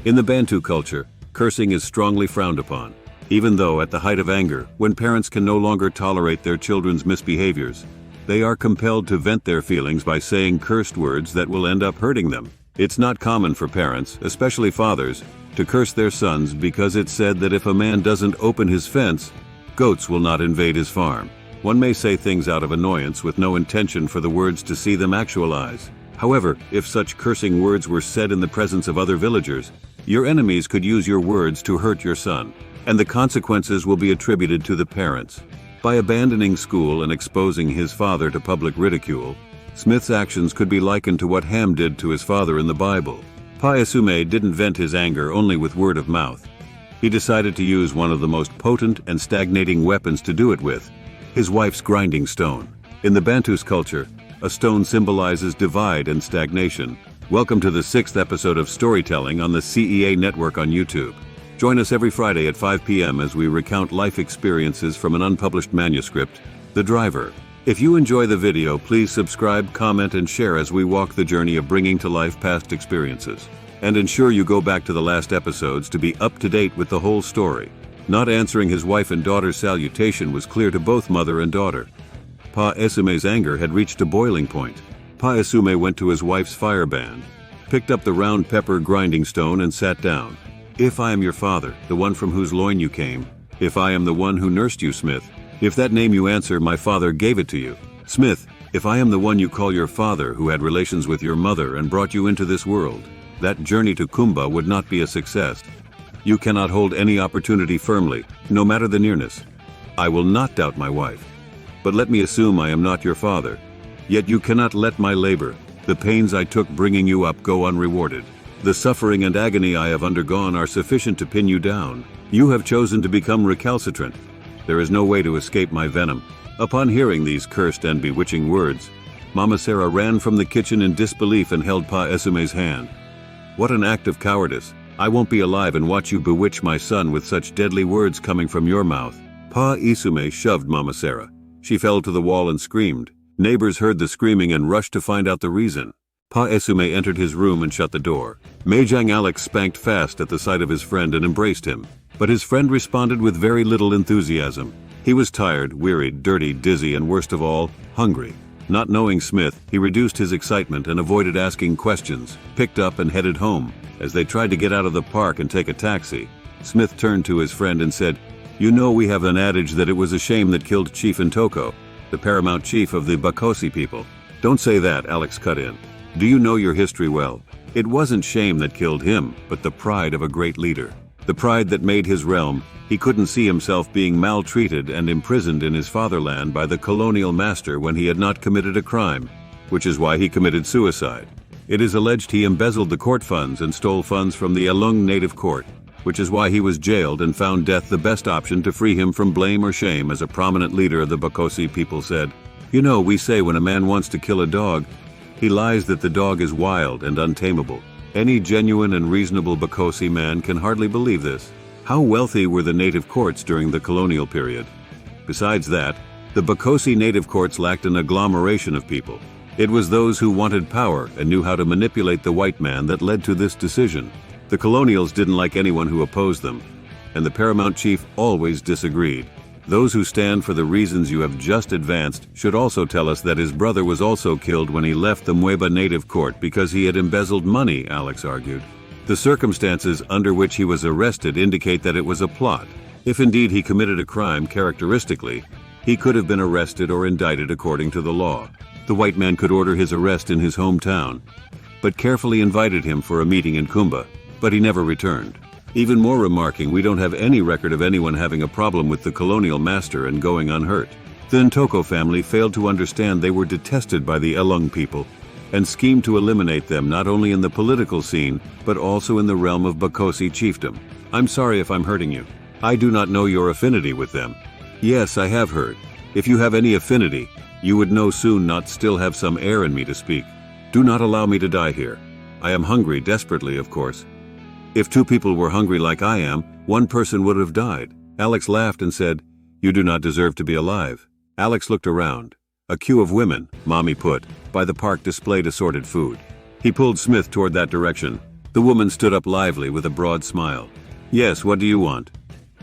In the Bantu culture, cursing is strongly frowned upon, even though at the height of anger, when parents can no longer tolerate their children's misbehaviors, they are compelled to vent their feelings by saying cursed words that will end up hurting them. It's not common for parents, especially fathers, to curse their sons because it's said that if a man doesn't open his fence, goats will not invade his farm. One may say things out of annoyance with no intention for the words to see them actualize. However, if such cursing words were said in the presence of other villagers, your enemies could use your words to hurt your son, and the consequences will be attributed to the parents. By abandoning school and exposing his father to public ridicule, Smith's actions could be likened to what Ham did to his father in the Bible. Esume didn't vent his anger only with word of mouth. He decided to use one of the most potent and stagnating weapons to do it with, his wife's grinding stone. In the Bantus culture, a stone symbolizes divide and stagnation. Welcome to the 6th episode of Storytelling on the CEA Network on YouTube. Join us every Friday at 5 p.m. as we recount life experiences from an unpublished manuscript, The Driver. If you enjoy the video, please subscribe, comment, and share as we walk the journey of bringing to life past experiences. And ensure you go back to the last episodes to be up to date with the whole story. Not answering his wife and daughter's salutation was clear to both mother and daughter. Esume's anger had reached a boiling point. Esume went to his wife's fire band, picked up the round pepper grinding stone and sat down. If I am your father, the one from whose loin you came, if I am the one who nursed you, Smith, if that name you answer, my father gave it to you. Smith, if I am the one you call your father who had relations with your mother and brought you into this world, that journey to Kumba would not be a success. You cannot hold any opportunity firmly, no matter the nearness. I will not doubt my wife. But let me assume I am not your father. Yet you cannot let my labor, the pains I took bringing you up, go unrewarded. The suffering and agony I have undergone are sufficient to pin you down. You have chosen to become recalcitrant. There is no way to escape my venom. Upon hearing these cursed and bewitching words, Mama Sarah ran from the kitchen in disbelief and held Esume's hand. What an act of cowardice. I won't be alive and watch you bewitch my son with such deadly words coming from your mouth. Esume shoved Mama Sarah. She fell to the wall and screamed. Neighbors heard the screaming and rushed to find out the reason. Esume entered his room and shut the door. Mahjong Alex spanked fast at the sight of his friend and embraced him. But his friend responded with very little enthusiasm. He was tired, wearied, dirty, dizzy, and worst of all, hungry. Not knowing Smith, he reduced his excitement and avoided asking questions, picked up and headed home. As they tried to get out of the park and take a taxi, Smith turned to his friend and said, "You know we have an adage that it was a shame that killed Chief Ntoko, the paramount chief of the Bakosi people." "Don't say that," Alex cut in. "Do you know your history well? It wasn't shame that killed him, but the pride of a great leader. The pride that made his realm. He couldn't see himself being maltreated and imprisoned in his fatherland by the colonial master when he had not committed a crime, which is why he committed suicide. It is alleged he embezzled the court funds and stole funds from the Elung native court, which is why he was jailed and found death the best option to free him from blame or shame, as a prominent leader of the Bakosi people said. You know, we say when a man wants to kill a dog, he lies that the dog is wild and untamable. Any genuine and reasonable Bakosi man can hardly believe this. How wealthy were the native courts during the colonial period? Besides that, the Bakosi native courts lacked an agglomeration of people. It was those who wanted power and knew how to manipulate the white man that led to this decision. The colonials didn't like anyone who opposed them, and the paramount chief always disagreed. Those who stand for the reasons you have just advanced should also tell us that his brother was also killed when he left the Mueba native court because he had embezzled money, Alex argued. The circumstances under which he was arrested indicate that it was a plot. If indeed he committed a crime characteristically, he could have been arrested or indicted according to the law. The white man could order his arrest in his hometown, but carefully invited him for a meeting in Kumba, but he never returned. Even more remarking, we don't have any record of anyone having a problem with the colonial master and going unhurt. The Ntoko family failed to understand they were detested by the Elung people and schemed to eliminate them not only in the political scene, but also in the realm of Bakosi chiefdom. I'm sorry if I'm hurting you. I do not know your affinity with them. Yes, I have heard. If you have any affinity, you would know soon not still have some air in me to speak. Do not allow me to die here. I am hungry desperately, of course. If two people were hungry like I am, one person would have died. Alex laughed and said, "You do not deserve to be alive." Alex looked around. A queue of women, Mommy put, by the park displayed assorted food. He pulled Smith toward that direction. The woman stood up lively with a broad smile. Yes, what do you want?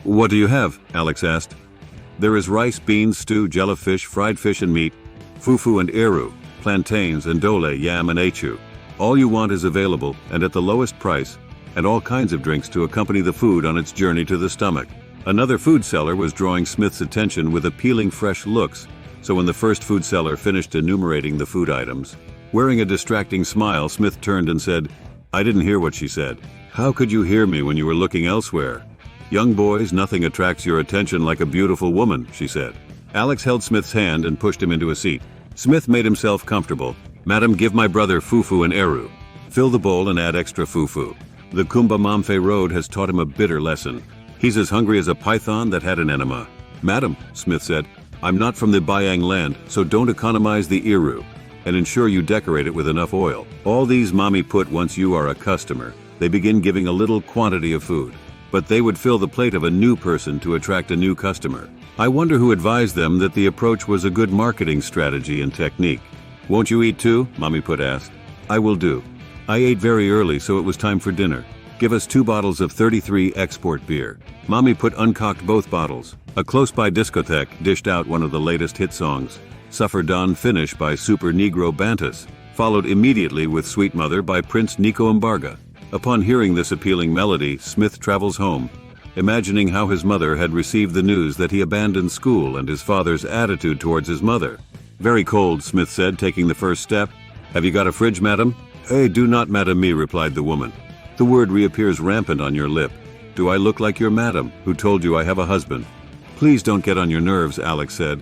What do you have? Alex asked. There is rice, beans, stew, jellyfish, fried fish and meat, fufu and eru, plantains and dole, yam and echu. All you want is available and at the lowest price, and all kinds of drinks to accompany the food on its journey to the stomach. Another food seller was drawing Smith's attention with appealing fresh looks, so when the first food seller finished enumerating the food items, wearing a distracting smile, Smith turned and said, I didn't hear what she said. How could you hear me when you were looking elsewhere? Young boys, nothing attracts your attention like a beautiful woman, she said. Alex held Smith's hand and pushed him into a seat. Smith made himself comfortable. Madam, give my brother fufu and eru. Fill the bowl and add extra fufu. The Kumba Mamfe Road has taught him a bitter lesson. He's as hungry as a python that had an enema. Madam, Smith said, I'm not from the Bayang land, so don't economize the eru, and ensure you decorate it with enough oil. All these mommy put once you are a customer, they begin giving a little quantity of food, but they would fill the plate of a new person to attract a new customer. I wonder who advised them that the approach was a good marketing strategy and technique. Won't you eat too? Mommy Put asked. I will do. I ate very early, so it was time for dinner. Give us 2 bottles of 33 export beer. Mommy Put uncocked both bottles. A close-by discotheque dished out one of the latest hit songs, Suffer Don Finish by Super Negro Bantus, followed immediately with Sweet Mother by Prince Nico Mbarga. Upon hearing this appealing melody, Smith travels home, imagining how his mother had received the news that he abandoned school and his father's attitude towards his mother. Very cold, Smith said, taking the first step. Have you got a fridge, madam? Hey, do not madam me, replied the woman. The word reappears rampant on your lip. Do I look like your madam, who told you I have a husband? Please don't get on your nerves, Alex said.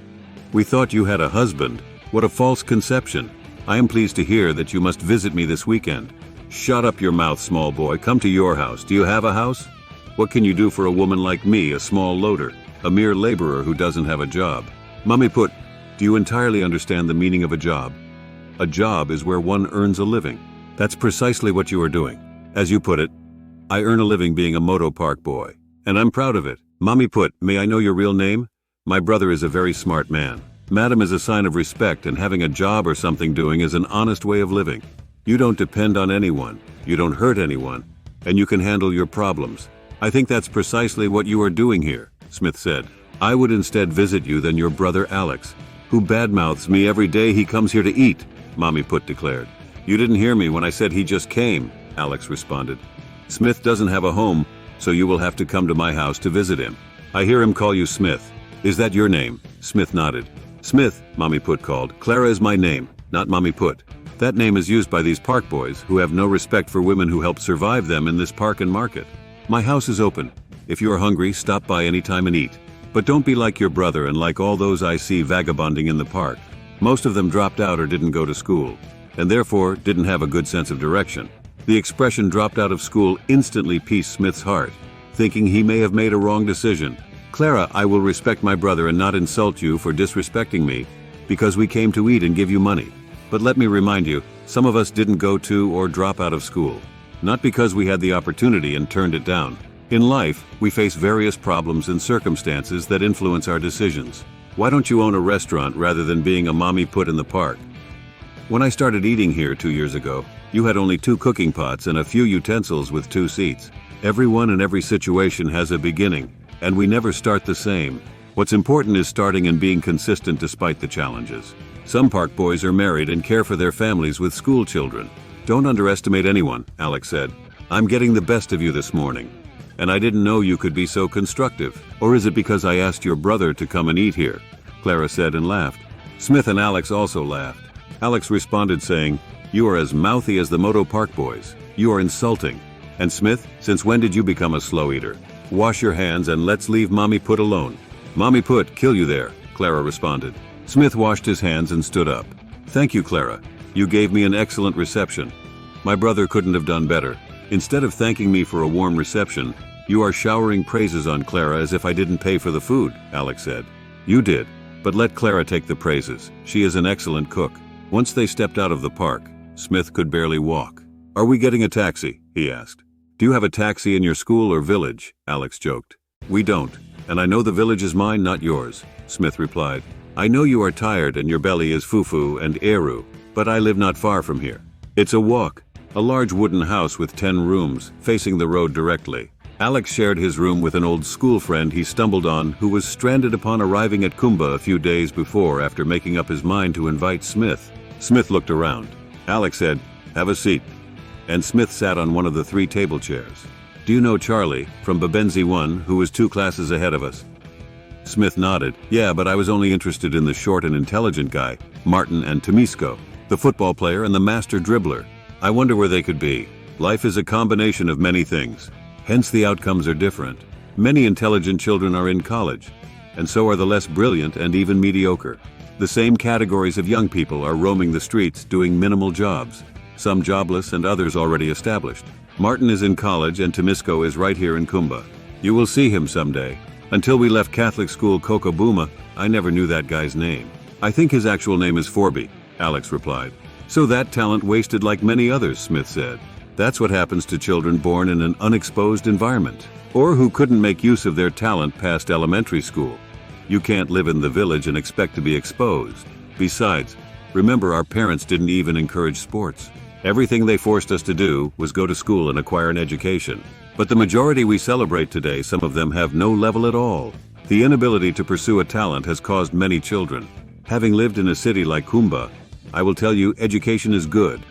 We thought you had a husband. What a false conception. I am pleased to hear that you must visit me this weekend. Shut up your mouth, small boy. Come to your house. Do you have a house? What can you do for a woman like me, a small loader, a mere laborer who doesn't have a job? Mommy Put, do you entirely understand the meaning of a job? A job is where one earns a living. That's precisely what you are doing. As you put it, I earn a living being a moto park boy, and I'm proud of it. Mommy Put, may I know your real name? My brother is a very smart man. Madam is a sign of respect, and having a job or something doing is an honest way of living. You don't depend on anyone, you don't hurt anyone, and you can handle your problems. I think that's precisely what you are doing here, Smith said. I would instead visit you than your brother Alex, who badmouths me every day he comes here to eat, Mommy Put declared. You didn't hear me when I said he just came, Alex responded. Smith doesn't have a home, so you will have to come to my house to visit him. I hear him call you Smith. Is that your name? Smith nodded. Smith, Mommy Put called. Clara is my name, not Mommy Put. That name is used by these park boys who have no respect for women who help survive them in this park and market. My house is open. If you are hungry, stop by any time and eat. But don't be like your brother and like all those I see vagabonding in the park. Most of them dropped out or didn't go to school, and therefore didn't have a good sense of direction. The expression dropped out of school instantly pieced Smith's heart, thinking he may have made a wrong decision. Clara, I will respect my brother and not insult you for disrespecting me, because we came to eat and give you money. But let me remind you, some of us didn't go to or drop out of school. Not because we had the opportunity and turned it down. In life, we face various problems and circumstances that influence our decisions. Why don't you own a restaurant rather than being a Mommy Put in the park? When I started eating here 2 years ago, you had only 2 cooking pots and a few utensils with 2 seats. Everyone in every situation has a beginning, and we never start the same. What's important is starting and being consistent despite the challenges. Some park boys are married and care for their families with school children. Don't underestimate anyone, Alex said. I'm getting the best of you this morning. And I didn't know you could be so constructive. Or is it because I asked your brother to come and eat here? Clara said and laughed. Smith and Alex also laughed. Alex responded saying, You are as mouthy as the Moto Park boys. You are insulting. And Smith, since when did you become a slow eater? Wash your hands and let's leave Mommy Put alone. Mommy Put, kill you there, Clara responded. Smith washed his hands and stood up. Thank you, Clara. You gave me an excellent reception. My brother couldn't have done better. Instead of thanking me for a warm reception, you are showering praises on Clara as if I didn't pay for the food, Alex said. You did, but let Clara take the praises. She is an excellent cook. Once they stepped out of the park, Smith could barely walk. Are we getting a taxi? He asked. Do you have a taxi in your school or village? Alex joked. We don't, and I know the village is mine, not yours, Smith replied. I know you are tired and your belly is fufu and eru, but I live not far from here. It's a walk. A large wooden house with 10 rooms, facing the road directly. Alex shared his room with an old school friend he stumbled on who was stranded upon arriving at Kumba a few days before after making up his mind to invite Smith. Smith looked around. Alex said, "Have a seat." And Smith sat on one of the 3 table chairs. "Do you know Charlie, from Babenzi 1, who was 2 classes ahead of us?" Smith nodded. "Yeah, but I was only interested in the short and intelligent guy, Martin and Tomisco, the football player and the master dribbler. I wonder where they could be. Life is a combination of many things. Hence the outcomes are different. Many intelligent children are in college, and so are the less brilliant and even mediocre. The same categories of young people are roaming the streets doing minimal jobs, some jobless and others already established. Martin is in college and Tomisco is right here in Kumba. You will see him someday. Until we left Catholic school Kokobuma, I never knew that guy's name. I think his actual name is Forby," Alex replied. "So that talent wasted like many others," Smith said. "That's what happens to children born in an unexposed environment, or who couldn't make use of their talent past elementary school. You can't live in the village and expect to be exposed. Besides, remember our parents didn't even encourage sports. Everything they forced us to do was go to school and acquire an education. But the majority we celebrate today, some of them have no level at all. The inability to pursue a talent has caused many children. Having lived in a city like Kumba, I will tell you education is good,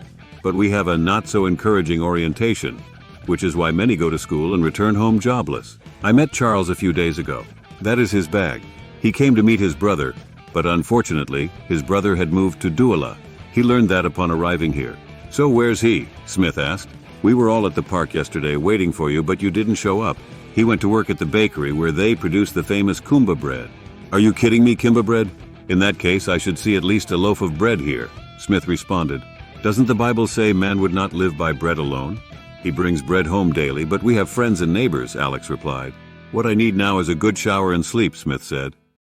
but we have a not-so-encouraging orientation, which is why many go to school and return home jobless. I met Charles a few days ago. That is his bag. He came to meet his brother, but unfortunately, his brother had moved to Douala. He learned that upon arriving here." "So where's he?" Smith asked. "We were all at the park yesterday waiting for you, but you didn't show up. He went to work at the bakery where they produce the famous Kumba bread." "Are you kidding me, Kimba bread? In that case, I should see at least a loaf of bread here," Smith responded. "Doesn't the Bible say man would not live by bread alone?" "He brings bread home daily, but we have friends and neighbors," Alex replied. "What I need now is a good shower and sleep," Smith said.